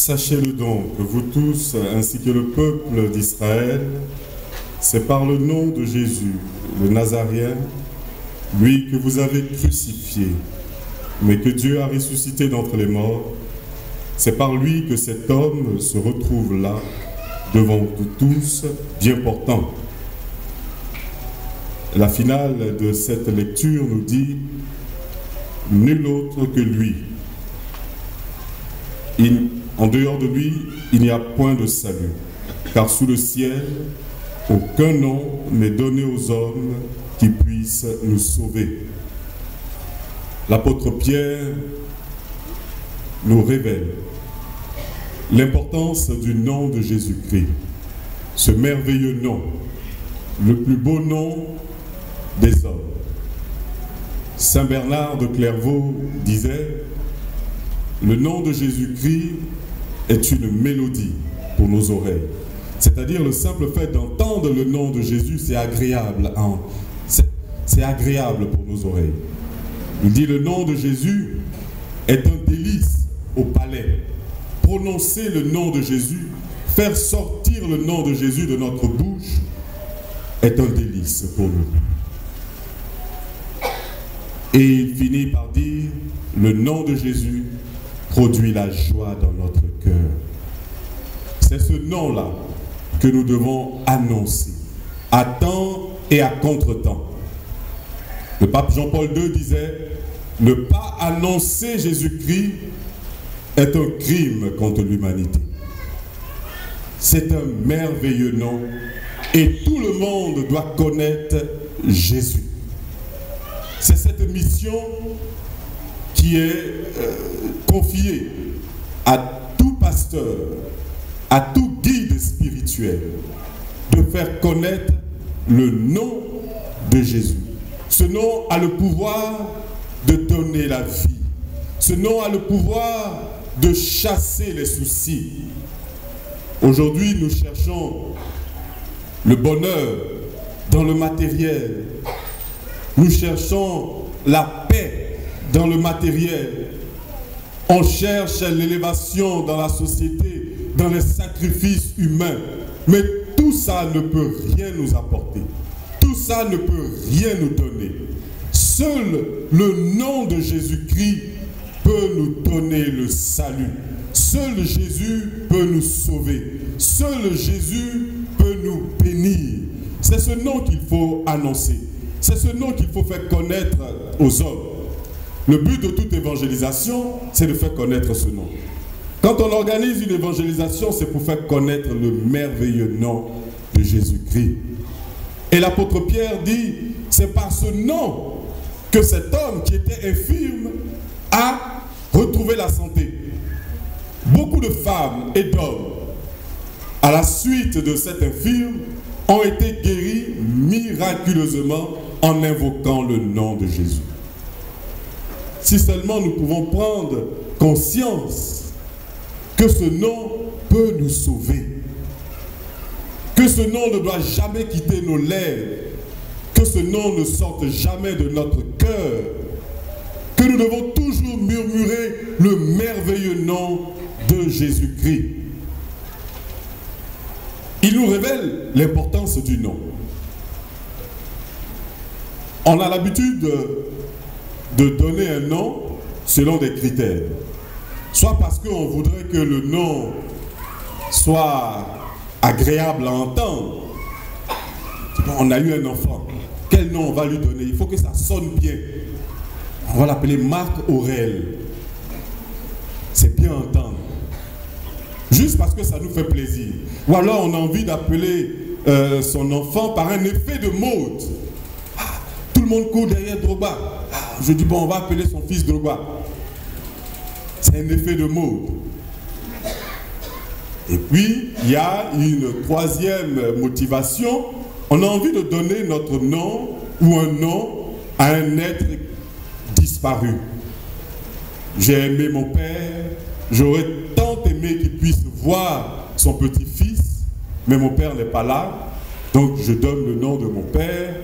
Sachez-le donc, vous tous, ainsi que le peuple d'Israël, c'est par le nom de Jésus, le Nazaréen, lui que vous avez crucifié, mais que Dieu a ressuscité d'entre les morts, c'est par lui que cet homme se retrouve là, devant vous tous, bien portant. La finale de cette lecture nous dit « Nul autre que lui. En dehors de lui, il n'y a point de salut, car sous le ciel, aucun nom n'est donné aux hommes qui puissent nous sauver. » L'apôtre Pierre nous révèle l'importance du nom de Jésus-Christ, ce merveilleux nom, le plus beau nom des hommes. Saint Bernard de Clairvaux disait « Le nom de Jésus-Christ est une mélodie pour nos oreilles. » C'est-à-dire le simple fait d'entendre le nom de Jésus, c'est agréable. C'est agréable pour nos oreilles. Il dit le nom de Jésus est un délice au palais. Prononcer le nom de Jésus, faire sortir le nom de Jésus de notre bouche est un délice pour nous. Et il finit par dire, le nom de Jésus produit la joie dans notre cœur. C'est ce nom-là que nous devons annoncer, à temps et à contre-temps. Le pape Jean-Paul II disait, ne pas annoncer Jésus-Christ est un crime contre l'humanité. C'est un merveilleux nom et tout le monde doit connaître Jésus. C'est cette mission qui est confiée à tout pasteur, à tout guide spirituel, de faire connaître le nom de Jésus. Ce nom a le pouvoir de donner la vie. Ce nom a le pouvoir de chasser les soucis. Aujourd'hui, nous cherchons le bonheur dans le matériel. Nous cherchons la paix dans le matériel. On cherche l'élévation dans la société, dans les sacrifices humains. Mais tout ça ne peut rien nous apporter. Tout ça ne peut rien nous donner. Seul le nom de Jésus-Christ peut nous donner le salut. Seul Jésus peut nous sauver. Seul Jésus peut nous bénir. C'est ce nom qu'il faut annoncer. C'est ce nom qu'il faut faire connaître aux hommes. Le but de toute évangélisation, c'est de faire connaître ce nom. Quand on organise une évangélisation, c'est pour faire connaître le merveilleux nom de Jésus-Christ. Et l'apôtre Pierre dit, c'est par ce nom que cet homme qui était infirme a retrouvé la santé. Beaucoup de femmes et d'hommes, à la suite de cet infirme, ont été guéris miraculeusement en invoquant le nom de Jésus. Si seulement nous pouvons prendre conscience que ce nom peut nous sauver, que ce nom ne doit jamais quitter nos lèvres, que ce nom ne sorte jamais de notre cœur, que nous devons toujours murmurer le merveilleux nom de Jésus-Christ. Il nous révèle l'importance du nom. On a l'habitude de donner un nom selon des critères. Soit parce qu'on voudrait que le nom soit agréable à entendre. On a eu un enfant. Quel nom on va lui donner? Il faut que ça sonne bien. On va l'appeler Marc Aurèle. C'est bien entendre. Juste parce que ça nous fait plaisir. Ou alors on a envie d'appeler son enfant par un effet de mode. Tout le monde court derrière Drogba. Je dis bon, on va appeler son fils Drogba. C'est un effet de mode. Et puis, il y a une troisième motivation. On a envie de donner notre nom ou un nom à un être disparu. J'ai aimé mon père, j'aurais tant aimé qu'il puisse voir son petit-fils, mais mon père n'est pas là, donc je donne le nom de mon père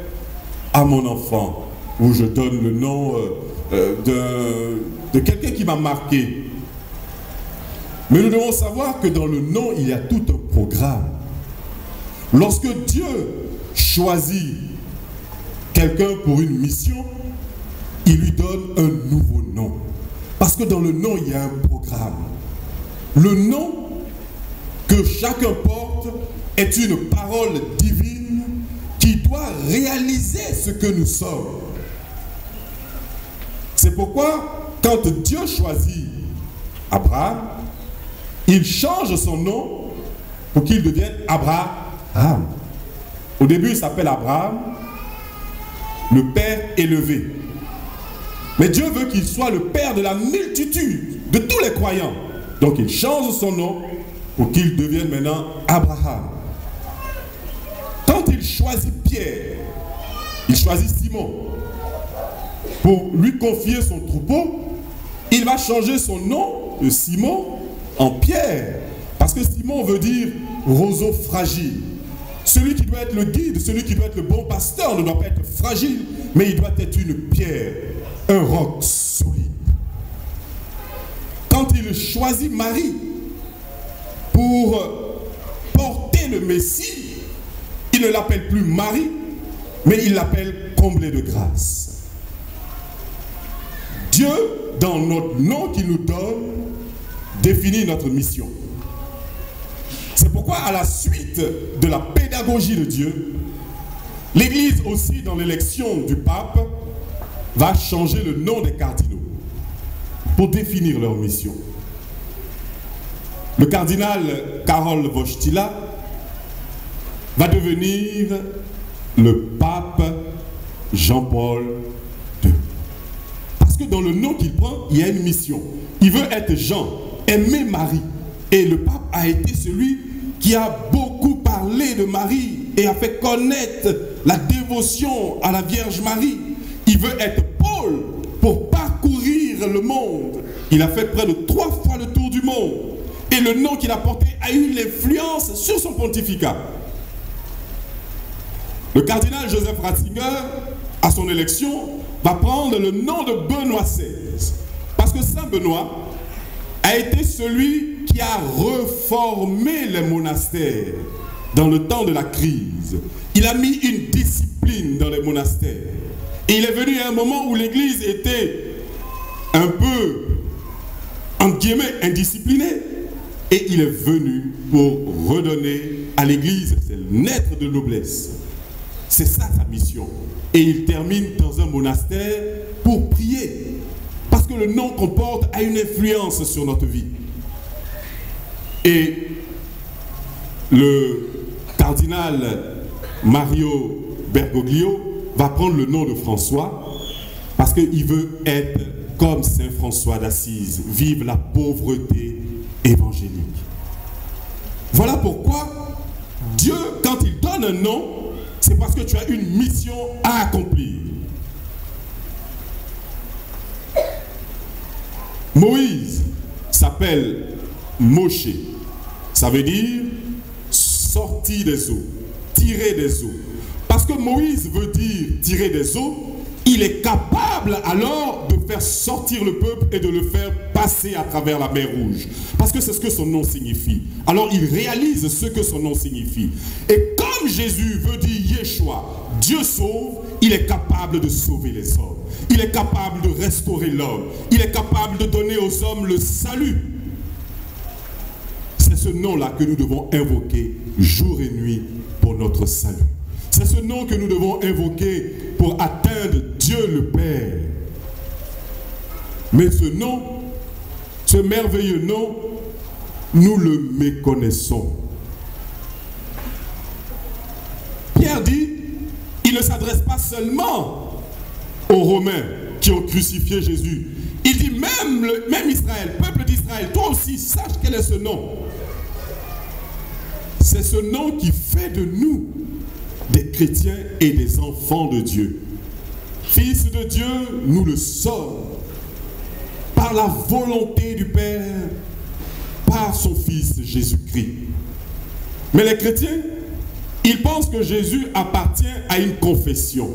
à mon enfant, ou je donne le nom de quelqu'un qui m'a marqué. Mais nous devons savoir que dans le nom, il y a tout un programme. Lorsque Dieu choisit quelqu'un pour une mission, il lui donne un nouveau nom. Parce que dans le nom, il y a un programme. Le nom que chacun porte est une parole divine qui doit réaliser ce que nous sommes. C'est pourquoi, quand Dieu choisit Abraham, il change son nom pour qu'il devienne Abraham. Au début, il s'appelle Abraham, le Père élevé. Mais Dieu veut qu'il soit le Père de la multitude, de tous les croyants. Donc il change son nom pour qu'il devienne maintenant Abraham. Quand il choisit Pierre, il choisit Simon pour lui confier son troupeau, il va changer son nom de Simon en Pierre. Parce que Simon veut dire roseau fragile. Celui qui doit être le guide, celui qui doit être le bon pasteur ne doit pas être fragile, mais il doit être une pierre, un roc solide. Quand il choisit Marie pour porter le Messie, il ne l'appelle plus Marie, mais il l'appelle comblée de grâce. Dieu, dans notre nom qu'il nous donne, définit notre mission. C'est pourquoi, à la suite de la pédagogie de Dieu, l'Église aussi, dans l'élection du pape, va changer le nom des cardinaux pour définir leur mission. Le cardinal Karol Wojtyla va devenir le pape Jean-Paul II. Parce que dans le nom qu'il prend, il y a une mission. Il veut être Jean, aimer Marie. Et le pape a été celui qui a beaucoup parlé de Marie et a fait connaître la dévotion à la Vierge Marie. Il veut être Paul pour parcourir le monde. Il a fait près de 3 fois le tour du monde. Et le nom qu'il a porté a eu l'influence sur son pontificat. Le cardinal Joseph Ratzinger, à son élection, va prendre le nom de Benoît XVI. Parce que Saint Benoît a été celui qui a reformé les monastères dans le temps de la crise. Il a mis une discipline dans les monastères. Et il est venu à un moment où l'Église était un peu, entre guillemets, indisciplinée. Et il est venu pour redonner à l'Église ses lettres de noblesse. C'est ça sa mission. Et il termine dans un monastère pour prier. Parce que le nom qu'on porte a une influence sur notre vie. Et le cardinal Mario Bergoglio va prendre le nom de François parce qu'il veut être comme Saint François d'Assise, vivre la pauvreté évangélique. Voilà pourquoi Dieu, quand il donne un nom, c'est parce que tu as une mission à accomplir. Moïse s'appelle Moshe. Ça veut dire sortir des eaux, tirer des eaux. Parce que Moïse veut dire tirer des eaux, il est capable alors de faire sortir le peuple et de le faire passer à travers la mer Rouge. Parce que c'est ce que son nom signifie. Alors il réalise ce que son nom signifie. Et comme Jésus veut dire Yeshua, Dieu sauve, il est capable de sauver les hommes. Il est capable de restaurer l'homme. Il est capable de donner aux hommes le salut. C'est ce nom-là que nous devons invoquer jour et nuit pour notre salut. C'est ce nom que nous devons invoquer pour atteindre Dieu le Père. Mais ce nom, ce merveilleux nom, nous le méconnaissons. Pierre dit, il ne s'adresse pas seulement aux Romains qui ont crucifié Jésus. Il dit même Israël, peuple d'Israël, toi aussi, sache quel est ce nom. C'est ce nom qui fait de nous des chrétiens et des enfants de Dieu. Fils de Dieu, nous le sommes. Par la volonté du Père, par son Fils Jésus-Christ. Mais les chrétiens, ils pensent que Jésus appartient à une confession.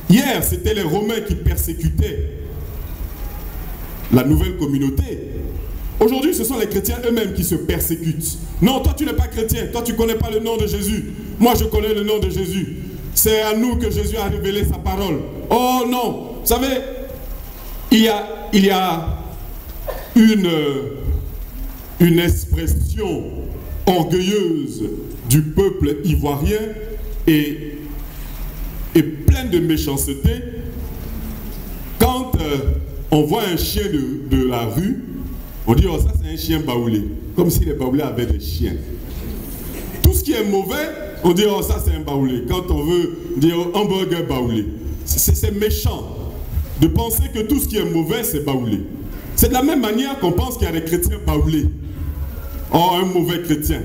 Hier, c'était les Romains qui persécutaient la nouvelle communauté. Aujourd'hui, ce sont les chrétiens eux-mêmes qui se persécutent. Non, toi tu n'es pas chrétien, toi tu ne connais pas le nom de Jésus. Moi je connais le nom de Jésus. C'est à nous que Jésus a révélé sa parole. Oh non, vous savez, il y a une expression orgueilleuse du peuple ivoirien et pleine de méchanceté. Quand on voit un chien de la rue, on dit, oh ça c'est un chien baoulé, comme si les baoulés avaient des chiens. Tout ce qui est mauvais, on dit, oh ça c'est un baoulé. Quand on veut dire hamburger baoulé, c'est méchant de penser que tout ce qui est mauvais c'est baoulé. C'est de la même manière qu'on pense qu'il y a des chrétiens baoulés. Oh, un mauvais chrétien.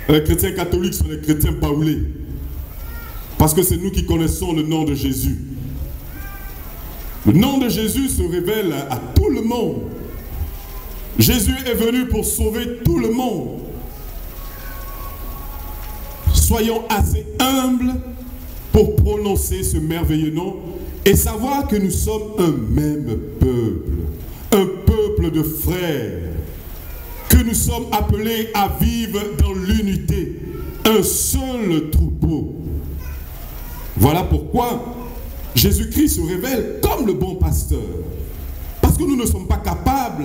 Les chrétiens catholiques sont des chrétiens baoulés. Parce que c'est nous qui connaissons le nom de Jésus. Le nom de Jésus se révèle à tout le monde. Jésus est venu pour sauver tout le monde. Soyons assez humbles pour prononcer ce merveilleux nom et savoir que nous sommes un même peuple, un peuple de frères, que nous sommes appelés à vivre dans l'unité, un seul troupeau. Voilà pourquoi Jésus-Christ se révèle comme le bon pasteur, parce que nous ne sommes pas capables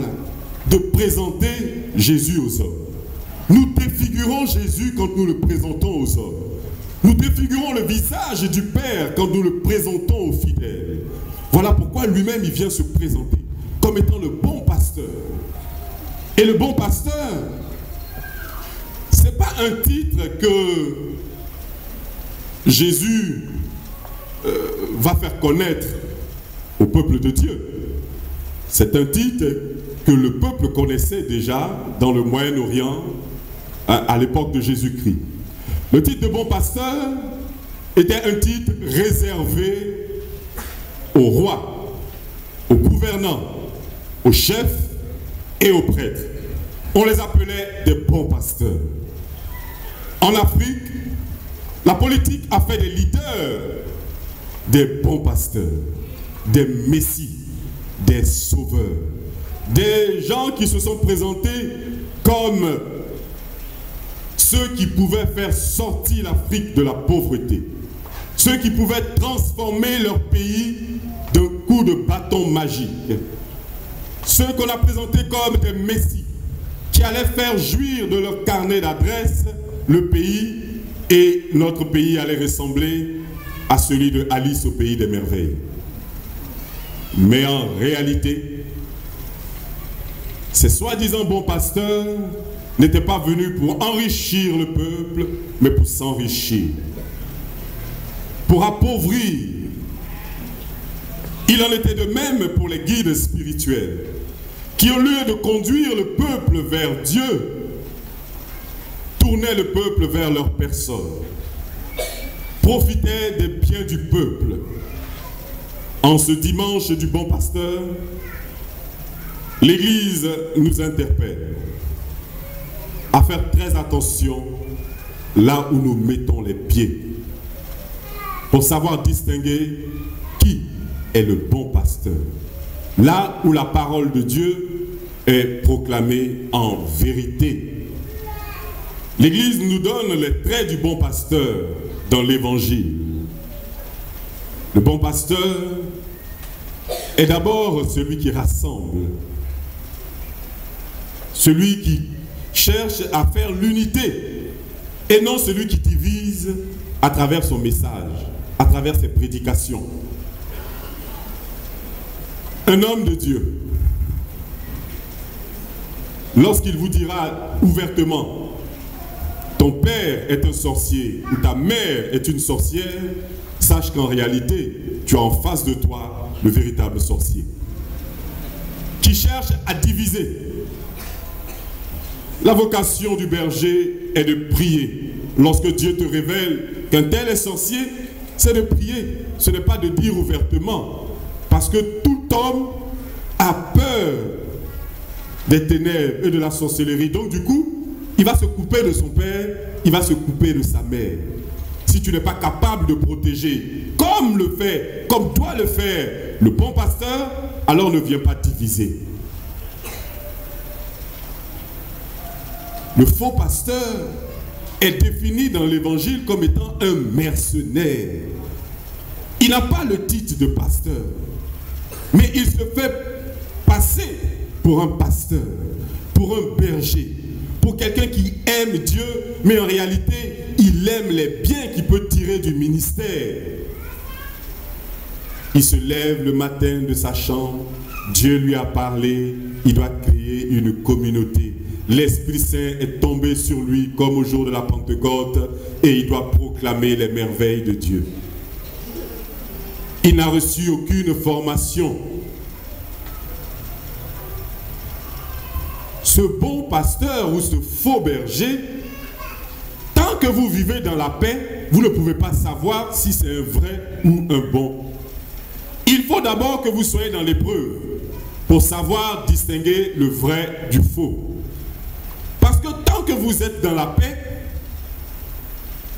de présenter Jésus aux hommes. Nous défigurons Jésus quand nous le présentons aux hommes. Nous défigurons le visage du Père quand nous le présentons aux fidèles. Voilà pourquoi lui-même il vient se présenter comme étant le bon pasteur. Et le bon pasteur, ce n'est pas un titre que Jésus va faire connaître au peuple de Dieu. C'est un titre que le peuple connaissait déjà dans le Moyen-Orient à l'époque de Jésus-Christ. Le titre de bon pasteur était un titre réservé aux rois, aux gouvernants, aux chefs et aux prêtres. On les appelait des bons pasteurs. En Afrique, la politique a fait des leaders des bons pasteurs, des messies, des sauveurs, des gens qui se sont présentés comme ceux qui pouvaient faire sortir l'Afrique de la pauvreté, ceux qui pouvaient transformer leur pays d'un coup de bâton magique, ceux qu'on a présentés comme des messies qui allaient faire jouir de leur carnet d'adresse le pays, et notre pays allait ressembler à celui de Alice au pays des merveilles. Mais en réalité, ces soi-disant bons pasteurs n'étaient pas venus pour enrichir le peuple, mais pour s'enrichir, pour appauvrir. Il en était de même pour les guides spirituels, qui au lieu de conduire le peuple vers Dieu, tournaient le peuple vers leur personne, profitaient des biens du peuple. En ce dimanche du bon pasteur, l'Église nous interpelle à faire très attention là où nous mettons les pieds, pour savoir distinguer qui est le bon pasteur, là où la parole de Dieu est proclamée en vérité. L'Église nous donne les traits du bon pasteur dans l'Évangile. Le bon pasteur est d'abord celui qui rassemble, celui qui cherche à faire l'unité, et non celui qui divise à travers son message, à travers ses prédications. Un homme de Dieu, lorsqu'il vous dira ouvertement « Ton père est un sorcier » ou « Ta mère est une sorcière », sache qu'en réalité, tu as en face de toi le véritable sorcier, qui cherche à diviser. La vocation du berger est de prier. Lorsque Dieu te révèle qu'un tel est sorcier, c'est de prier. Ce n'est pas de dire ouvertement. Parce que tout homme a peur des ténèbres et de la sorcellerie. Donc du coup, il va se couper de son père, il va se couper de sa mère. Si tu n'es pas capable de protéger, comme doit le faire le bon pasteur, alors ne viens pas diviser. Le faux pasteur est défini dans l'évangile comme étant un mercenaire. Il n'a pas le titre de pasteur, mais il se fait passer pour un pasteur, pour un berger, pour quelqu'un qui aime Dieu, mais en réalité, il aime les biens qu'il peut tirer du ministère. Il se lève le matin de sa chambre, Dieu lui a parlé, il doit créer une communauté. L'Esprit Saint est tombé sur lui comme au jour de la Pentecôte et il doit proclamer les merveilles de Dieu. Il n'a reçu aucune formation. Ce bon pasteur ou ce faux berger, tant que vous vivez dans la paix, vous ne pouvez pas savoir si c'est un vrai ou un bon. Il faut d'abord que vous soyez dans l'épreuve pour savoir distinguer le vrai du faux. Parce que tant que vous êtes dans la paix,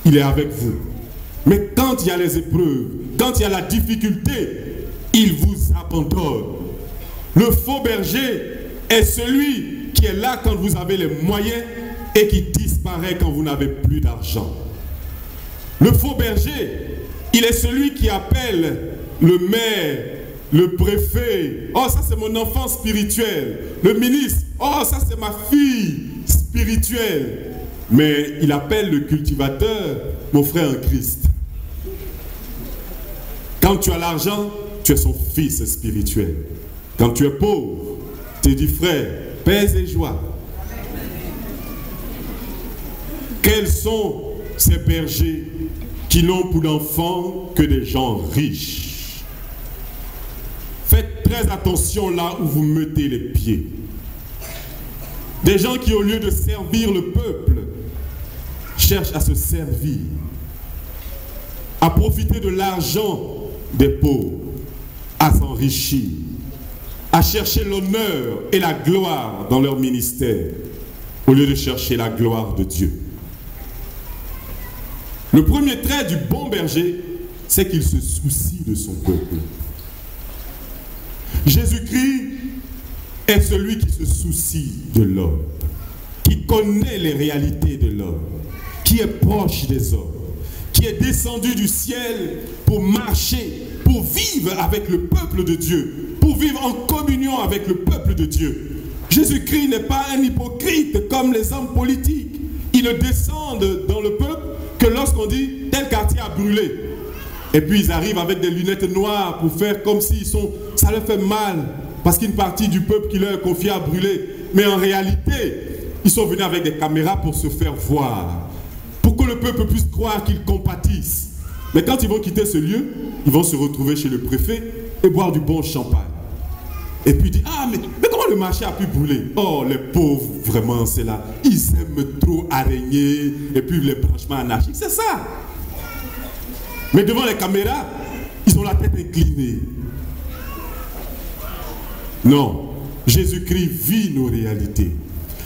il est avec vous. Mais quand il y a les épreuves, quand il y a la difficulté, il vous abandonne. Le faux berger est celui qui est là quand vous avez les moyens et qui disparaît quand vous n'avez plus d'argent. Le faux berger, il est celui qui appelle le maire, le préfet, oh ça c'est mon enfant spirituel, le ministre, oh ça c'est ma fille spirituelle. Mais il appelle le cultivateur mon frère en Christ. Quand tu as l'argent, tu es son fils spirituel. Quand tu es pauvre, tu dis frère, paix et joie. Quels sont ces bergers qui n'ont pour d'enfants que des gens riches? Faites très attention là où vous mettez les pieds. Des gens qui, au lieu de servir le peuple, cherchent à se servir, à profiter de l'argent des pauvres, à s'enrichir, à chercher l'honneur et la gloire dans leur ministère, au lieu de chercher la gloire de Dieu. Le premier trait du bon berger, c'est qu'il se soucie de son peuple. Jésus-Christ est celui qui se soucie de l'homme, qui connaît les réalités de l'homme, qui est proche des hommes, qui est descendu du ciel pour marcher, pour vivre avec le peuple de Dieu, pour vivre en communion avec le peuple de Dieu. Jésus-Christ n'est pas un hypocrite comme les hommes politiques. Ils ne descendent dans le peuple que lorsqu'on dit tel quartier a brûlé. Et puis ils arrivent avec des lunettes noires pour faire comme s'ils sont... Ça leur fait mal parce qu'une partie du peuple qui leur est confiée a brûlé. Mais en réalité, ils sont venus avec des caméras pour se faire voir. Pour que le peuple puisse croire qu'ils compatissent. Mais quand ils vont quitter ce lieu, ils vont se retrouver chez le préfet et boire du bon champagne. Et puis dire, ah mais comment le marché a pu brûler? Oh les pauvres, vraiment c'est là. Ils aiment trop araigner et puis les branchements anarchiques, c'est ça. Mais devant les caméras, ils ont la tête inclinée. Non, Jésus-Christ vit nos réalités.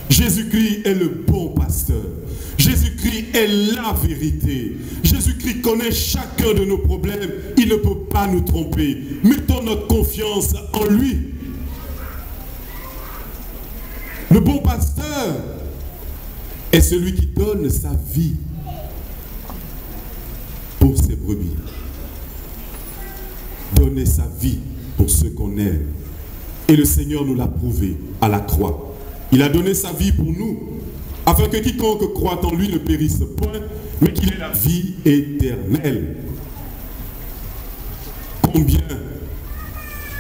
Jésus-Christ est le bon pasteur. Jésus-Christ est la vérité. Jésus-Christ connaît chacun de nos problèmes. Il ne peut pas nous tromper. Mettons notre confiance en lui. Le bon pasteur est celui qui donne sa vie pour ses brebis. Donner sa vie pour ceux qu'on aime. Et le Seigneur nous l'a prouvé à la croix. Il a donné sa vie pour nous, afin que quiconque croit en lui ne périsse point, mais qu'il ait la vie éternelle. Combien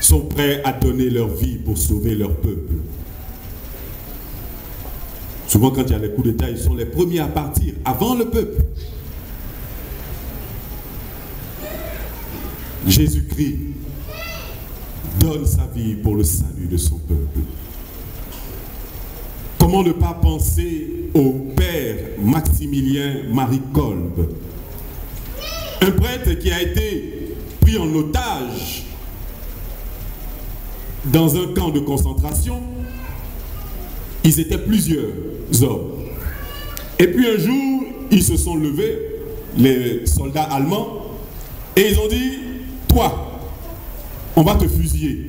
sont prêts à donner leur vie pour sauver leur peuple? Souvent quand il y a les coups d'État, ils sont les premiers à partir, avant le peuple. Jésus-Christ donne sa vie pour le salut de son peuple. Comment ne pas penser au père Maximilien Marie Kolbe, un prêtre qui a été pris en otage dans un camp de concentration. Ils étaient plusieurs hommes. Et puis un jour, ils se sont levés, les soldats allemands, et ils ont dit, toi, on va te fusiller.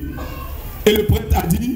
Et le prêtre a dit,